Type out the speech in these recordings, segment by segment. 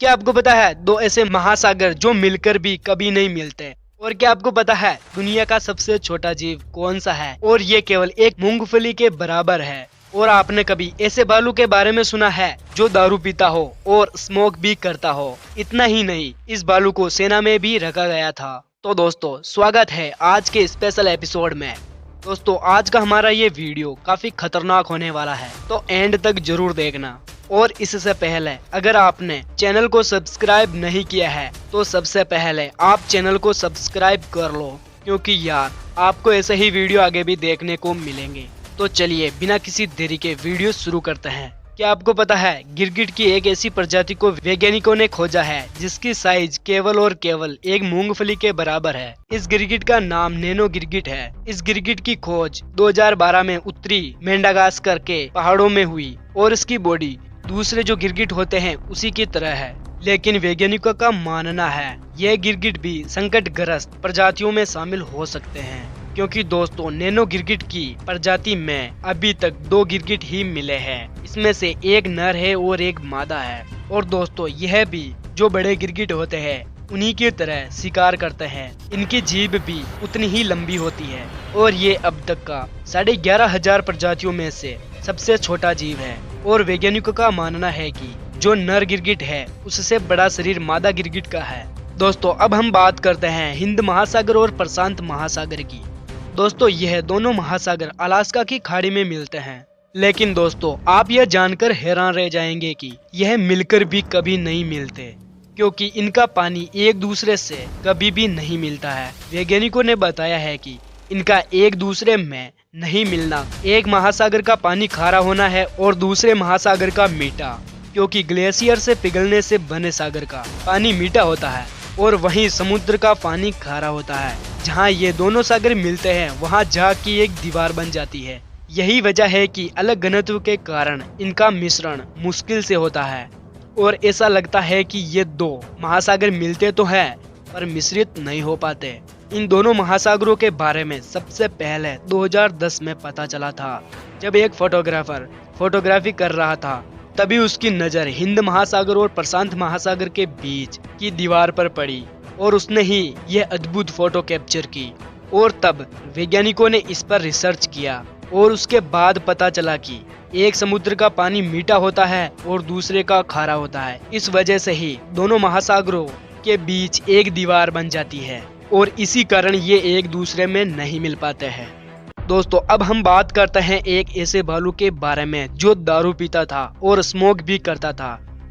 क्या आपको पता है दो ऐसे महासागर जो मिलकर भी कभी नहीं मिलते? और क्या आपको पता है दुनिया का सबसे छोटा जीव कौन सा है? और ये केवल एक मूंगफली के बराबर है। और आपने कभी ऐसे भालू के बारे में सुना है जो दारू पीता हो और स्मोक भी करता हो? इतना ही नहीं, इस भालू को सेना में भी रखा गया था। तो दोस्तों, स्वागत है आज के स्पेशल एपिसोड में। दोस्तों, आज का हमारा ये वीडियो काफी खतरनाक होने वाला है, तो एंड तक जरूर देखना। और इससे पहले अगर आपने चैनल को सब्सक्राइब नहीं किया है तो सबसे पहले आप चैनल को सब्सक्राइब कर लो, क्योंकि यार आपको ऐसे ही वीडियो आगे भी देखने को मिलेंगे। तो चलिए बिना किसी देरी के वीडियो शुरू करते हैं। क्या आपको पता है गिरगिट की एक ऐसी प्रजाति को वैज्ञानिकों ने खोजा है जिसकी साइज केवल और केवल एक मूंगफली के बराबर है। इस गिरगिट का नाम नैनो गिरगिट है। इस गिरगिट की खोज 2012 में उत्तरी मेडागास्कर के पहाड़ों में हुई और इसकी बॉडी दूसरे जो गिरगिट होते हैं उसी की तरह है। लेकिन वैज्ञानिकों का मानना है यह गिरगिट भी संकटग्रस्त प्रजातियों में शामिल हो सकते हैं, क्योंकि दोस्तों नैनो गिरगिट की प्रजाति में अभी तक 2 गिरगिट ही मिले हैं। इसमें से एक नर है और एक मादा है। और दोस्तों यह भी जो बड़े गिरगिट होते हैं उन्हीं की तरह शिकार करते हैं। इनकी जीभ भी उतनी ही लंबी होती है और ये अब तक का 11,500 प्रजातियों में से सबसे छोटा जीव है। और वैज्ञानिकों का मानना है कि जो नर गिरगिट है उससे बड़ा शरीर मादा गिरगिट का है। दोस्तों, अब हम बात करते हैं हिंद महासागर और प्रशांत महासागर की। दोस्तों, यह दोनों महासागर अलास्का की खाड़ी में मिलते हैं। लेकिन दोस्तों, आप यह जानकर हैरान रह जाएंगे कि यह मिलकर भी कभी नहीं मिलते, क्योंकि इनका पानी एक दूसरे से कभी भी नहीं मिलता है। वैज्ञानिकों ने बताया है कि इनका एक दूसरे में नहीं मिलना एक महासागर का पानी खारा होना है और दूसरे महासागर का मीठा, क्योंकि ग्लेशियर से पिघलने से बने सागर का पानी मीठा होता है और वहीं समुद्र का पानी खारा होता है। जहां ये दोनों सागर मिलते हैं वहां झाग की एक दीवार बन जाती है। यही वजह है कि अलग घनत्व के कारण इनका मिश्रण मुश्किल से होता है और ऐसा लगता है कि ये 2 महासागर मिलते तो हैं पर मिश्रित नहीं हो पाते। इन दोनों महासागरों के बारे में सबसे पहले 2010 में पता चला था, जब एक फोटोग्राफर फोटोग्राफी कर रहा था। तभी उसकी नजर हिंद महासागर और प्रशांत महासागर के बीच की दीवार पर पड़ी और उसने ही यह अद्भुत फोटो कैप्चर की। और तब वैज्ञानिकों ने इस पर रिसर्च किया और उसके बाद पता चला कि एक समुद्र का पानी मीठा होता है और दूसरे का खारा होता है। इस वजह से ही दोनों महासागरों के बीच एक दीवार बन जाती है और इसी कारण ये एक दूसरे में नहीं मिल पाते हैं। दोस्तों, अब हम बात करते हैं एक ऐसे भालू के बारे में जो दारू पीता था और स्मोक भी करता था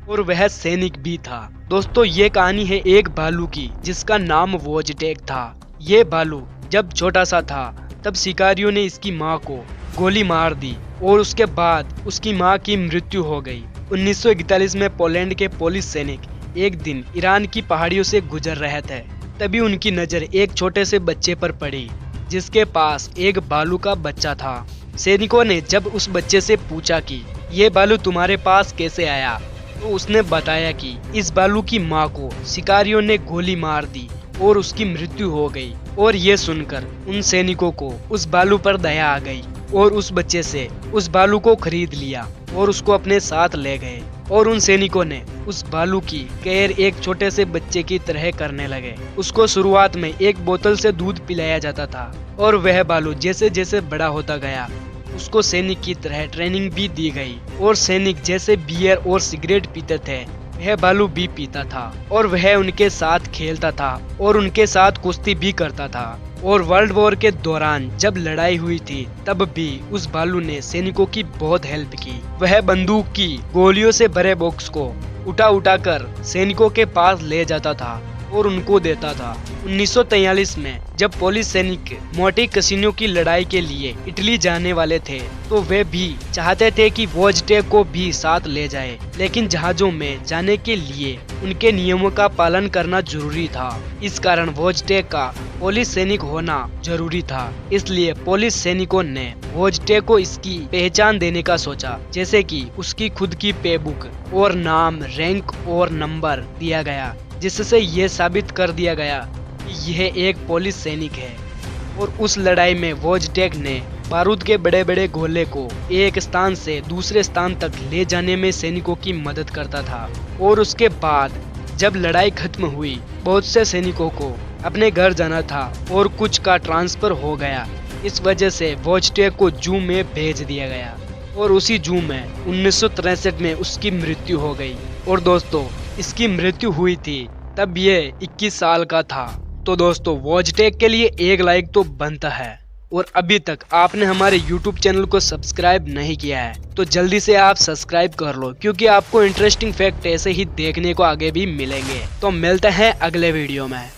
और वह सैनिक भी था। दोस्तों, ये कहानी है एक भालू की जिसका नाम वोजटेक था। ये भालू जब छोटा सा था तब शिकारियों ने इसकी माँ को गोली मार दी और उसके बाद उसकी माँ की मृत्यु हो गई। 1941 में पोलैंड के पुलिस सैनिक एक दिन ईरान की पहाड़ियों से गुजर रहे थे। तभी उनकी नजर एक छोटे से बच्चे पर पड़ी जिसके पास एक भालू का बच्चा था। सैनिकों ने जब उस बच्चे से पूछा कि ये भालू तुम्हारे पास कैसे आया, तो उसने बताया कि इस भालू की माँ को शिकारियों ने गोली मार दी और उसकी मृत्यु हो गई। और ये सुनकर उन सैनिकों को उस भालू पर दया आ गई और उस बच्चे से उस भालू को खरीद लिया और उसको अपने साथ ले गए। और उन सैनिकों ने उस भालू की केयर एक छोटे से बच्चे की तरह करने लगे। उसको शुरुआत में एक बोतल से दूध पिलाया जाता था और वह भालू जैसे जैसे बड़ा होता गया उसको सैनिक की तरह ट्रेनिंग भी दी गई। और सैनिक जैसे बियर और सिगरेट पीते थे वह भालू भी पीता था और वह उनके साथ खेलता था और उनके साथ कुश्ती भी करता था। और वर्ल्ड वॉर के दौरान जब लड़ाई हुई थी तब भी उस भालू ने सैनिकों की बहुत हेल्प की। वह बंदूक की गोलियों से भरे बॉक्स को उठा उठा कर सैनिकों के पास ले जाता था और उनको देता था। 1943 में जब पुलिस सैनिक मोंटे कैसिनो की लड़ाई के लिए इटली जाने वाले थे तो वे भी चाहते थे कि वोजटेक को भी साथ ले जाए, लेकिन जहाजों में जाने के लिए उनके नियमों का पालन करना जरूरी था। इस कारण वोजटेक का पुलिस सैनिक होना जरूरी था। इसलिए पुलिस सैनिकों ने वोजटेक को इसकी पहचान देने का सोचा, जैसे कि उसकी खुद की पे बुक और नाम, रैंक और नंबर दिया गया, जिससे ये साबित कर दिया गया कि यह एक पुलिस सैनिक है। और उस लड़ाई में वोजटेक ने बारूद के बड़े बड़े गोले को एक स्थान से दूसरे स्थान तक ले जाने में सैनिकों की मदद करता था। और उसके बाद जब लड़ाई खत्म हुई, बहुत से सैनिकों को अपने घर जाना था और कुछ का ट्रांसफर हो गया। इस वजह से वोजटेक को जू में भेज दिया गया और उसी जू में 1963 में उसकी मृत्यु हो गई। और दोस्तों, इसकी मृत्यु हुई थी तब ये 21 साल का था। तो दोस्तों, वोजटेक के लिए एक लाइक तो बनता है। और अभी तक आपने हमारे YouTube चैनल को सब्सक्राइब नहीं किया है तो जल्दी से आप सब्सक्राइब कर लो, क्योंकि आपको इंटरेस्टिंग फैक्ट ऐसे ही देखने को आगे भी मिलेंगे। तो मिलते हैं अगले वीडियो में।